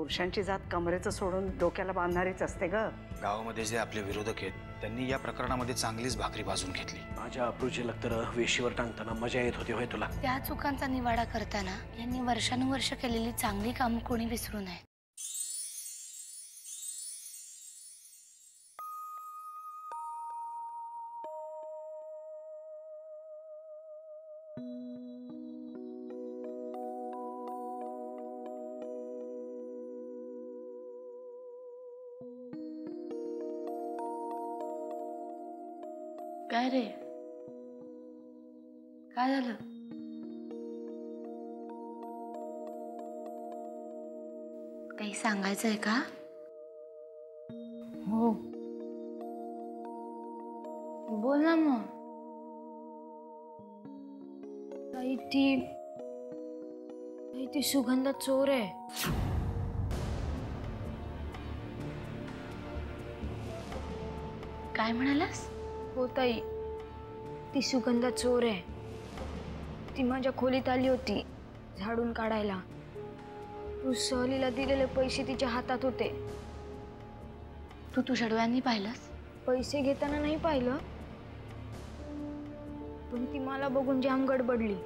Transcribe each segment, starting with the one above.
पुरुषांची जात कमरेचं सोडून डोक्याला बांधणारीच असते ग। गावामध्ये जे आपले विरोधक आहेत त्यांनी या प्रकरणामध्ये चांगलीच भाकरी भाजून घेतली। माझ्या अप्रूचीला तर वेशीवर टांगताना मजा येत होती होय तुला? त्या चुकांचा निवाडा करताना यांनी वर्षानुवर्ष केलेली चांगली कामं कोणी विसरू नये। काय रे, काय झालं? काही सांगायचंय का? हो, बोल ना मग। ती सुगंधा चोर आहे। काय म्हणालास? हो ताई, ती सुगंधा चोर आहे। ती माझ्या खोलीत आली होती झाडून काढायला। तू सहलीला दिलेले पैसे तिच्या हातात होते। तू तुझ्या डोळ्यांनी पाहिलंस? पैसे घेताना नाही पाहिलं, पण ती मला बघून जाम गडबडली।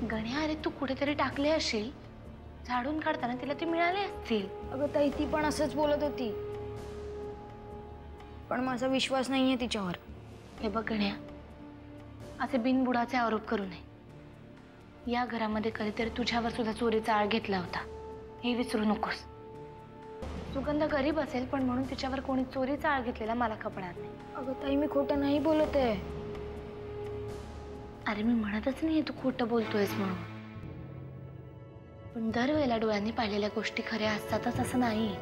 गण्या, अरे तू कुठेतरी टाकले असशील, झाडून काढताना तिला ते मिळाले असतील। अगं ताई, ती पण असंच बोलत होती, पण माझा विश्वास नाहीये तिच्यावर। हे बघ गण्या, असे बिनबुडाचे आरोप करू नये। या घरामध्ये कधीतरी तुझ्यावर सुद्धा चोरीचा आळ घेतला होता, हे विसरू नकोस। सुगंधा गरीब असेल, पण म्हणून तिच्यावर कोणी चोरीचा आळ घेतलेला मला खपणार नाही। अगं ताई, मी खोटं नाही बोलत आहे। अरे मी म्हणतच नाहीये तू खोटं बोलतोयस म्हणून, पण दरवेळेला डोळ्यांनी पाहिलेल्या गोष्टी खऱ्या असतातच असं नाही।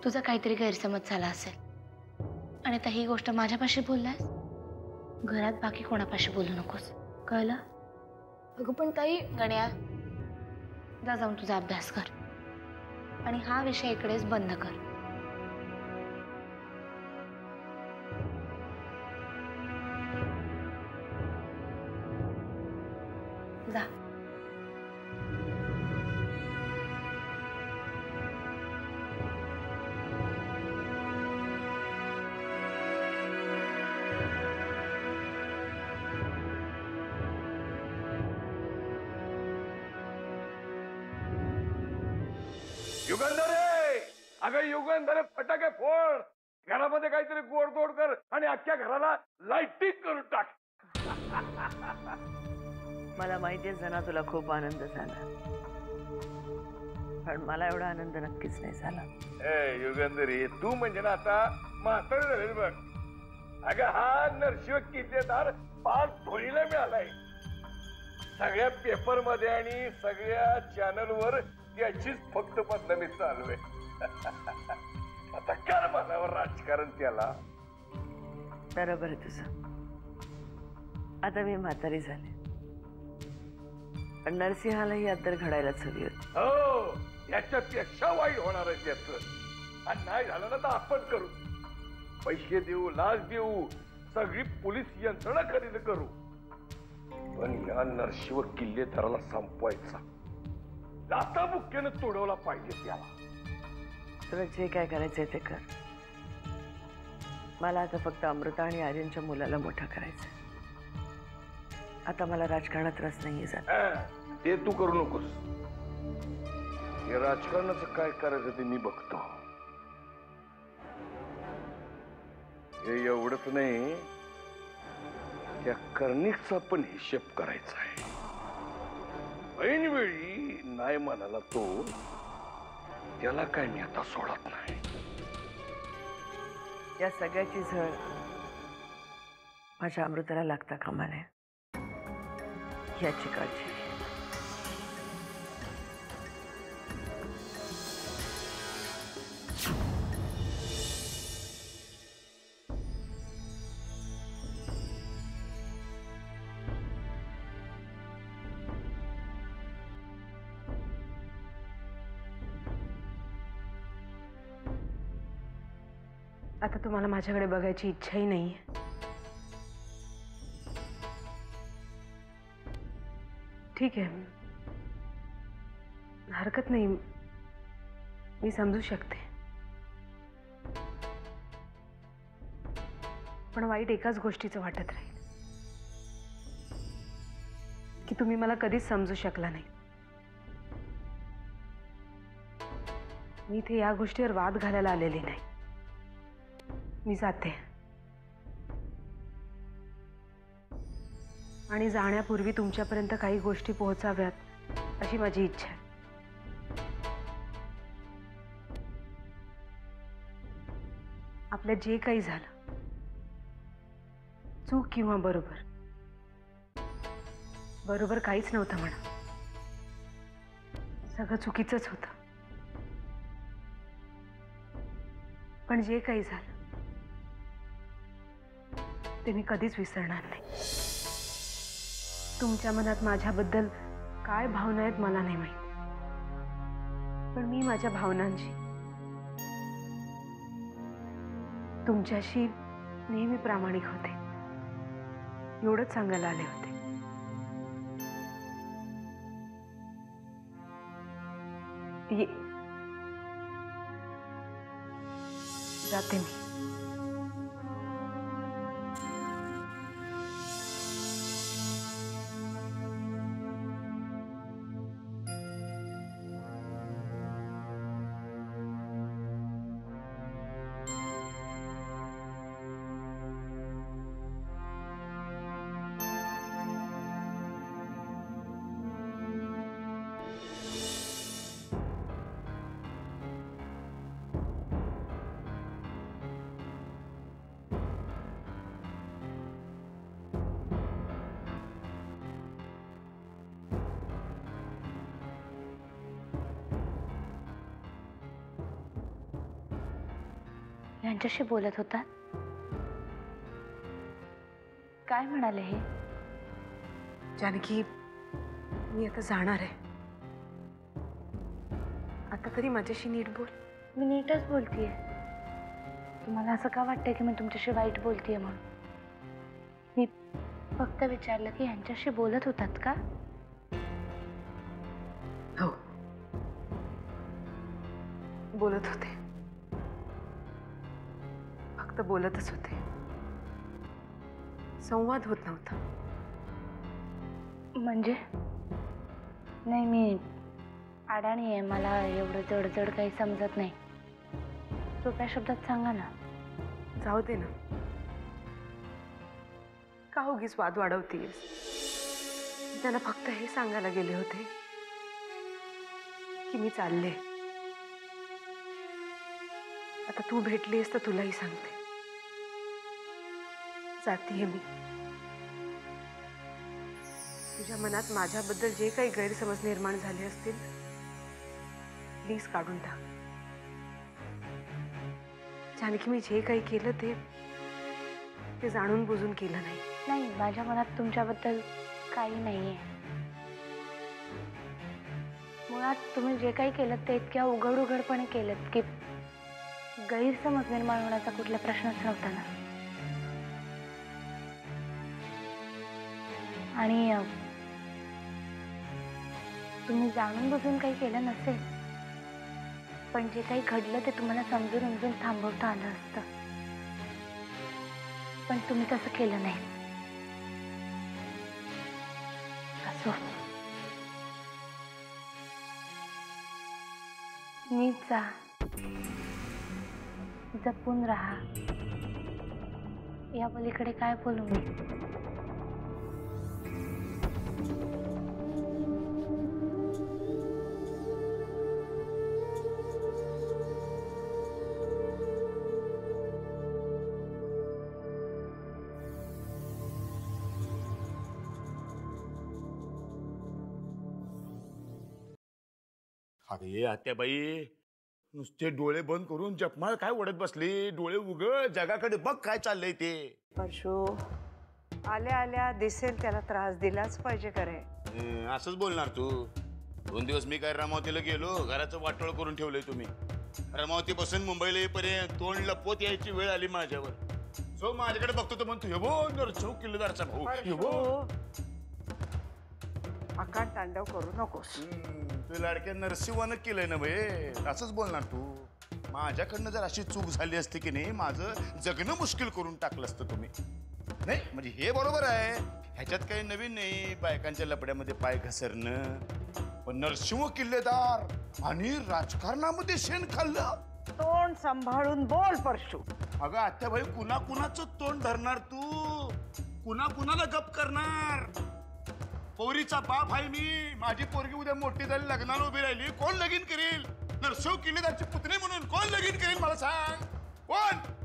तुझा काहीतरी गैरसमज झाला असेल, आणि आता ही गोष्ट माझ्यापाशी बोललायस, घरात बाकी कोणापाशी बोलू नकोस, कळलं? अगं पण ताई, गण्या, जा जाऊन तुझा अभ्यास कर आणि हा विषय इकडेच बंद कर। जा। युगंधरे, अगं युगंधरे, फटाके फोड, घरामध्ये काहीतरी गोडधोड कर आणि अख्ख्या घराला लाइटिंग करून टाक। मला माहितीये जना, तुला खूप आनंद झाला, पण मला एवढा आनंद नक्कीच नाही झाला। ए युगंधरी, तू म्हणजे ना आता म्हातारी झाली बघ। अगं हा नरशिव किल्लेदार पाच धोळीला मिळालाय, सगळ्या पेपर मध्ये आणि सगळ्या चॅनलवर त्याचीच फक्त बदनामी चालू आहे। आता कर मनावर राजकारण त्याला। बरोबर आहे तुझं, आता मी म्हातारी झाले, पण नरसिंहालाही अद्दर घडायलाच हवी होती। हो, याच्यापेक्षा वाईट होणार आहे त्याचं, आणि नाही झालं ना तर आपण करू, पैसे देऊ, लाच देऊ, सगळी पोलीस यंत्रणा खरेदी करू, पण या नरशिव किल्लेदाराला संपवायचा, लाथा मुख्यानं तोडवला पाहिजे त्याला। तुला जे काय करायचंय ते कर, मला आता फक्त अमृता आणि आर्यनच्या मुलाला मोठा करायचंय। आता मला राजकारणात रस नाहीये जात। ते तू करू नकोस, हे राजकारणाचं काय करायचं ते मी बघतो। हे एवढंच नाही, त्या कर्णिकचा पण हिशेब करायचा आहे। ऐनवेळी नाही म्हणाला तो, त्याला काय मी आता सोडत नाही। या सगळ्याची झळ माझ्या अमृताला लागता कामा नये, याची काळजी घे। आता तुम्हाला माझ्याकडे बघायची इच्छाही नाहीये। ठीक आहे, हरकत नाही, मी समजू शकते, पण वाईट एकाच गोष्टीचं वाटत राहील की तुम्ही मला कधीच समजू शकला नाही. मी इथे या गोष्टीवर वाद घालायला आलेली नाही. मी जाते आणि जाण्यापूर्वी तुमच्यापर्यंत काही गोष्टी पोहोचाव्यात अशी माझी इच्छा आहे. आपल्या जे काही झालं, चूक किंवा बरोबर, बरोबर काहीच नव्हतं म्हणा. सगळं चुकीचंच होतं. पण जे काही झालं ते मी कधीच विसरणार नाही. तुमच्या मनात माझ्याबद्दल काय भावना आहेत मला नाही माहित, पण मी माझ्या भावनांची तुमच्याशी नेहमी प्रामाणिक होते, एवढंच सांगायला आले होते. जाते मी. यांच्याशी बोलत होता? काय म्हणाले हे? जानकी, मी आता जाणार आहे. आता तरी माझ्याशी नीट बोल. मी नीटच बोलतीये. तुम्हाला असं का वाटतंय की मी तुमच्याशी वाईट बोलतीये म्हणून? मी फक्त विचारलं की यांच्याशी बोलत होतात का? हो, बोलत होते. फक्त बोलतच होते, संवाद होत नव्हता. म्हणजे नाही, मी अडाणी आहे, मला एवढं जडजड काही समजत नाही. सोप्या शब्दात सांगा ना. जाऊ दे ना, का उगीच वाद वाढवतीयस? त्यांना फक्त हे सांगायला गेले होते की मी चालले. आता तू भेटलीस तर तुलाही सांगते, जातीये मी. तुझ्या मनात माझ्याबद्दल जे काही गैरसमज निर्माण झाले असतील, प्लीज काढून टाक. जानकी, मी जे काही केलं ते जाणून बुजून केलं नाही. नाही, माझ्या मनात तुमच्याबद्दल काही नाहीये. मुळात तुम्ही जे काही केलं ते इतक्या उघडपणे केलं की गैरसमज निर्माण होण्याचा कुठला प्रश्नच नव्हता ना. आणि तुम्ही जाणून बुजून काही केलं नसेल, पण जे काही घडलं ते तुम्हाला समजून उमजून थांबवता आलं असतं. पण तुम्ही तसं केलं नाही. असो, नीट जा, जपून राहा. या पलीकडे काय बोलू मी? अरे आत्याबाई, नुसते डोळे बंद करून जपमाळ काय ओढत बसली? डोळे उघड, जगाकडे बघ काय चाललंय ते. परशू, आल्या आल्या दिसेल त्याला त्रास दिलाच पाहिजे करे. असंच बोलणार तू? 2 दिवस मी काय रमावतीला गेलो, घराचं वाटोळ करून ठेवलंय तुम्ही. रमावती बसून मुंबईला येईपर्यंत तोंड लपवत यायची वेळ आली माझ्यावर. सो माझ्याकडे बघतो तर म्हणतो, हे बो नरचौ किल्लेदारचा भाऊ, हे बो. आकांड तांडव करू नकोस. तू लाडक्या नरसिंहानं केलंय ना भये, असंच बोलणार तू. माझ्याकडनं जर अशी चूक झाली असती की नाही, माझं जगणं मुश्किल करून टाकलं असतं तुम्ही. नाही म्हणजे हे बरोबर आहे, ह्याच्यात काही नवीन नाही, बायकांच्या लपड्यामध्ये पाय घसरणं. पण नरसिंह किल्लेदार आणि राजकारणामध्ये शेण खाल्लं. तोंड सांभाळून बोल परशू. अगं आत्याबाई, कुणा कुणाचं तोंड धरणार तू? कुणा कुणाला गप करणार? पोरीचा बाप आहे मी. माझी पोरगी उद्या मोठी झाली, लग्नाला उभी राहिली, कोण लगीन करेल? नरसिंह किल्लेदारची पुतणी म्हणून कोण लगीन करेल मला सांग? कोण?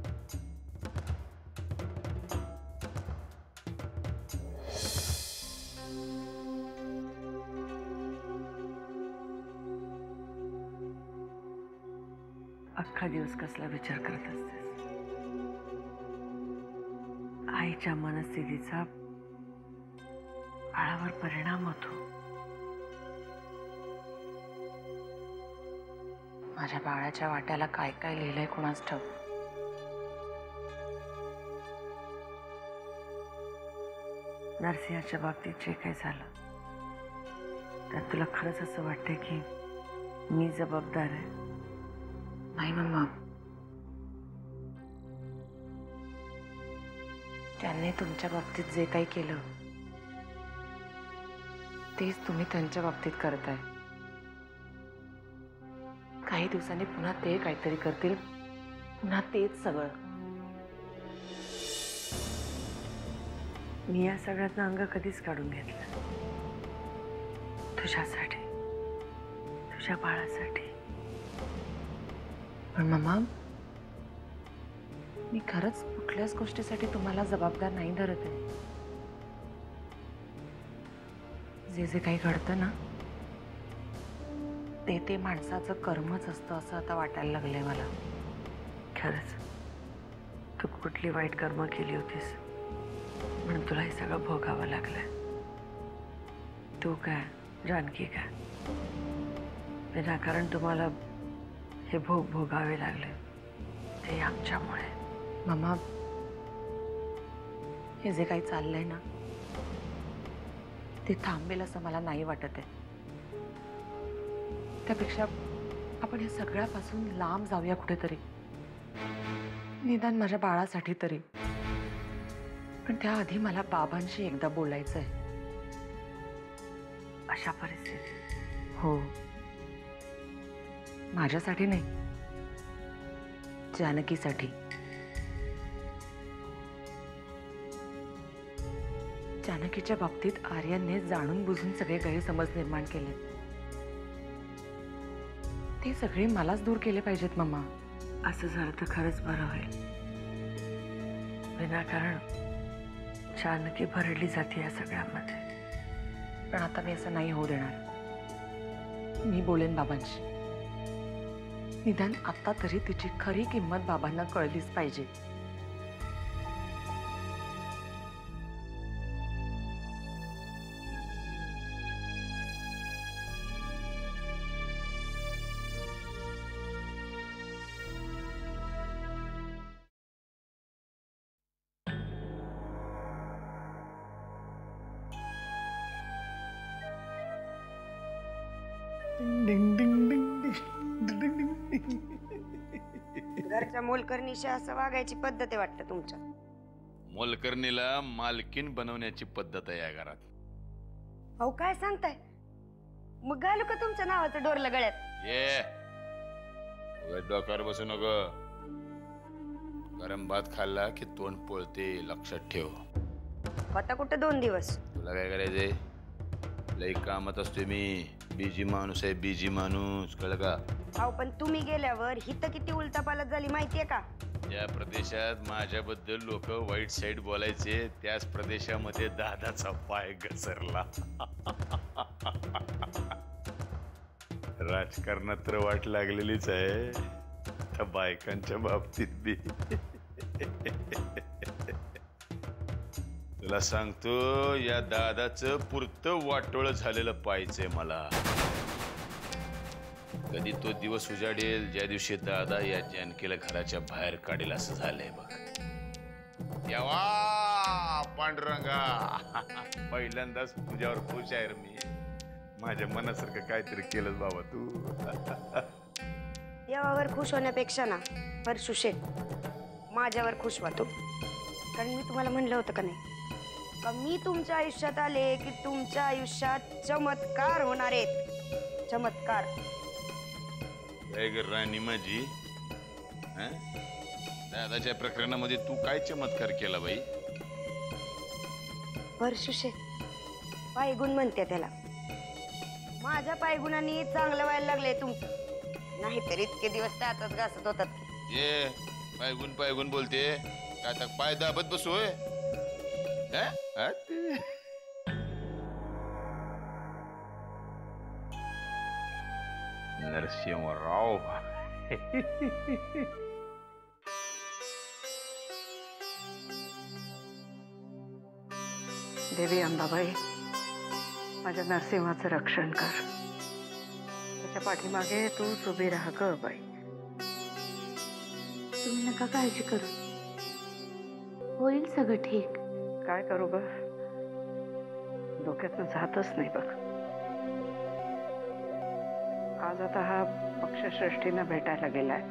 अख्खा दिवस कसला विचार करत असतेस? आईच्या मनस्थितीचा बाळावर परिणाम होतो. माझ्या बाळाच्या वाट्याला काय काय लिहिलंय कुणास ठाऊक. नरसिंहाच्या बाबतीत जे काही झालं त्यात तुला खरंच असं वाटतंय की मी जबाबदार आहे? नाही मम्मा, त्यांनी तुमच्या बाबतीत जे काही केलं तेच तुम्ही त्यांच्या बाबतीत करताय. काही दिवसांनी पुन्हा ते काहीतरी करतील, पुन्हा तेच सगळं. मी या सगळ्यातनं अंग कधीच काढून घेतलं. तुझ्यासाठी, तुझ्या बाळासाठी. पण मम्मा, मी खरंच कुठल्याच गोष्टीसाठी तुम्हाला जबाबदार नाही धरत आहे. जे जे काही घडतं ना, ते माणसाचं कर्मच असतं असं आता वाटायला लागलंय मला. खरंच तू कुठली वाईट कर्म केली होतीस म्हणून तुला हे सगळं भोगावं लागलंय. तू काय, जानकी काय, विनाकारण तुम्हाला हे भोग भोगावे लागले ते आमच्यामुळे. मम्मा, हे जे काही चाललंय ना ते थांबेल असं मला नाही वाटत आहे. त्यापेक्षा आपण या सगळ्यापासून लांब जाऊया कुठेतरी, निदान माझ्या बाळासाठी तरी. पण त्याआधी मला बाबांशी एकदा बोलायचं आहे. अशा परिस्थितीत? हो, माझ्यासाठी नाही, जानकीसाठी. जानकीच्या बाबतीत आर्यनने जाणून बुजून सगळे गैरसमज निर्माण केले. ते सगळे मलाच दूर केले पाहिजेत मम्मा. असं झालं तर खरंच बरं होईल. विनाकारण जानकी भरडली जाते या सगळ्यामध्ये. पण आता मी असं नाही होऊ देणार. मी बोलेन बाबांशी. निदान आता तरी तिची खरी किंमत बाबांना कळलीच पाहिजे. घरच्या मोलकरणीशी असं वागायची पद्धत आहे वाटतं तुमच्या. मोलकरणीला मालकीन बनवण्याची पद्धत आहे या घरात. अहो काय सांगताय? मग घालू का तुमच्या नावाचं डोरलं गळ्यात? ये डोक्यावर बसू नको. गरम भात खाल्ला की तोंड पळते, लक्षात ठेव. आता कुठं 2 दिवस? तुला काय करायचंय? लई कामात असतोय मी. बिजी माणूस आहे, बिजी माणूस, कळलं का? अहो पण तुम्ही गेल्यावर हिथं किती उलटापालट झाली माहितीये का? ज्या प्रदेशात माझ्याबद्दल लोक वाईट साईड बोलायचे त्याच प्रदेशामध्ये दादाचा पाय घसरला. राजकारणात तर वाट लागलेलीच आहे, त्या बायकांच्या बाबतीत बी. तुला सांगतो, या दादाचं पुरतं वाटोळं झालेलं पाहिजे मला. कधी तो दिवस उजाडेल ज्या दिवशी दादा या जानकीला घराच्या बाहेर काढेल असं झालंय बघ. देवा पांडुरंगा, पहिल्यांदाच तुझ्यावर खुश आहे रे मी. माझ्या मनासारखं काहीतरी केलं बाबा तू. देवावर खुश होण्यापेक्षा ना परशु शेठ माझ्यावर खुश व्हा. कारण मी तुम्हाला म्हणलं होतं का नाही का मी तुमच्या आयुष्यात आले की तुमच्या आयुष्यात चमत्कार होणार आहेत. चमत्कार. काय ग राणी माझी, हं? दादाच्या प्रकरणामध्ये तू काय चमत्कार केला बाई? परशु शेठ पायगुण म्हणते त्याला. माझ्या पायगुणांनी चांगलं व्हायला लागलंय तुमचं. नाहीतर इतके दिवस त्यातच घासत होतात. ये पायगुण पायगुण बोलते काय तक पाय दाबत बसोय. नरसिंहराव देवी अंबाबाई, माझ्या नरसिंहाचं रक्षण कर. त्याच्या पाठीमागे तूच उभी राहा ग बाई. तुम्ही नका काळजी करू, होईल सगळं ठीक. काय करू ग, डोक्यातनं जातच नाही बघ. आज आता हा पक्षश्रेष्ठींना भेटायला गेलाय.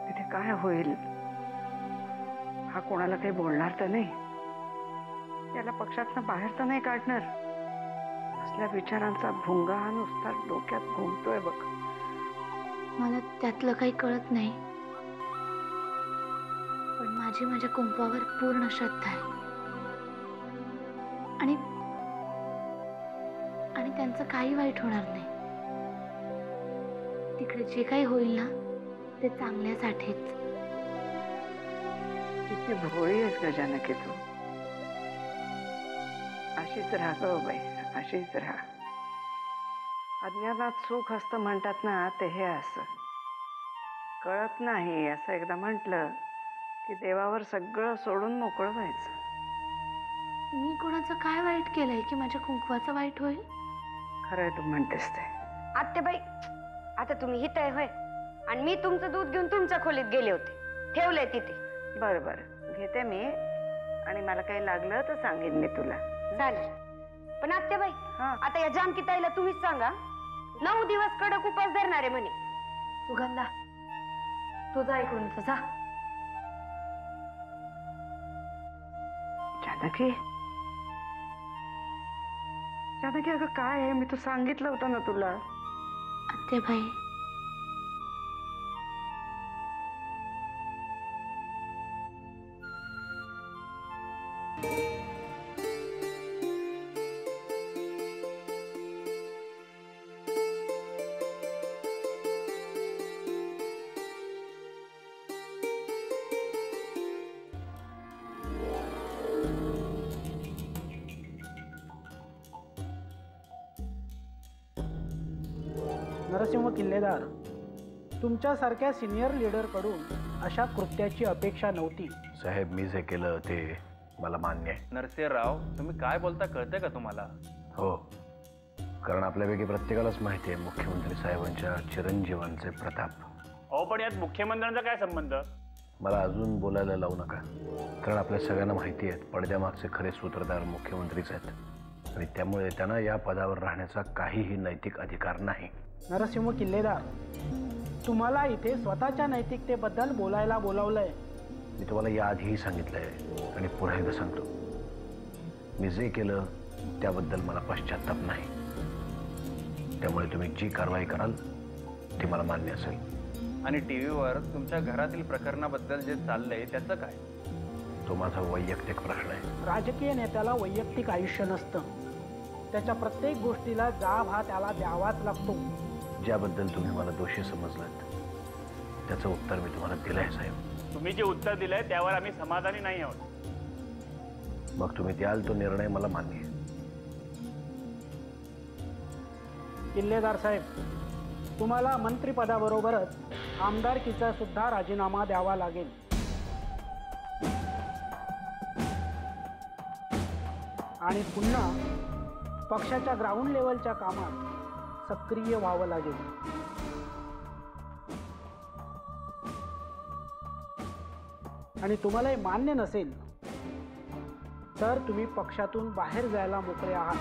तिथे काय होईल, हा कोणाला काही बोलणार तर नाही, याला पक्षातनं बाहेर तर नाही काढणार. असल्या विचारांचा भुंगा हा नुसता डोक्यात घुमतोय बघ. मला त्यातलं काही कळत नाही, पण माझी माझ्या कुंकवावर पूर्ण श्रद्धा आहे. आणि त्यांचं काही वाईट होणार नाही. तिकडे जे काही होईल ना ते चांगल्यासाठीच. किती भोळी आहेस ग जानकी तू. अशीच राहा ग बाई, अशीच राहा. अज्ञानात सुख असतं म्हणतात ना, ते हे असं कळत नाही. असं एकदा म्हटलं की देवावर सगळं सोडून मोकळं व्हायचं. मी कोणाचं काय वाईट केलंय की माझ्या कुंकवाचं वाईट होईल? खरंय तू म्हणतेस ते. आत्याबाई, आता तुम्ही हित आहे होय, आणि मी तुमचं दूध घेऊन तुमच्या खोलीत गेले होते, ठेवलंय तिथे. बरं बरं, घेते मी, आणि मला काही लागलं तर सांगेन मी तुला. चालेल. पण आत्याबाई, आता या जानकी ताईला तुम्हीच सांगा, 9 दिवस कडक उपास धरणार आहे म्हणे. सुगंधा, तुझा ऐकून जा. जानकी, जानकी अगं काय आहे, मी तर सांगितलं होतं ना तुला. आत्याबाई, नरसिंह किल्लेदार, तुमच्यासारख्या सिनियर लीडरकडून अशा कृत्याची अपेक्षा नव्हती. साहेब, मी जे केलं ते मला मान्य आहे. नरसिंहराव, तुम्ही काय बोलता कळतंय का तुम्हाला? हो, कारण आपल्यापैकी प्रत्येकालाच माहिती आहे मुख्यमंत्री साहेबांच्या चिरंजीवांचे प्रताप. अहो, पण यात मुख्यमंत्र्यांचा काय संबंध? मला अजून बोलायला लावू नका, कारण आपल्या सगळ्यांना माहिती आहे पडद्यामागचे खरे सूत्रधार मुख्यमंत्रीच आहेत, आणि त्यामुळे त्यांना या पदावर राहण्याचा काहीही नैतिक अधिकार नाही. नरसिंह किल्लेदार, तुम्हाला इथे स्वतःच्या नैतिकतेबद्दल बोलायला बोलावलंय. मी तुम्हाला याआधीही सांगितलंय आणि पुन्हा एकदा सांगतो, मी जे केलं त्याबद्दल मला पश्चात्ताप नाही. त्यामुळे तुम्ही जी कारवाई कराल ती मला मान्य असेल. आणि टीव्हीवर तुमच्या घरातील प्रकरणाबद्दल जे चाललंय त्याचं काय? तो माझा वैयक्तिक प्रश्न आहे. राजकीय नेत्याला वैयक्तिक आयुष्य नसतं, त्याच्या प्रत्येक गोष्टीला जाब हा त्याला द्यावाच लागतो. ज्याबद्दल तुम्ही मला दोषी समजलात त्याचं उत्तर मी तुम्हाला दिलंय साहेब. तुम्ही जे उत्तर दिलंय त्यावर आम्ही समाधानी नाही आहोत. मग तुम्ही द्याल तो निर्णय मला मान्य आहे. किल्लेदार साहेब, तुम्हाला मंत्रिपदाबरोबरच आमदारकीचा सुद्धा राजीनामा द्यावा लागेल. आणि पुन्हा पक्षाच्या ग्राउंड लेवलच्या कामात सक्रिय व्हावं लागेल. आणि तुम्हाला हे मान्य नसेल तर तुम्ही पक्षातून बाहेर जायला मोकळे आहात.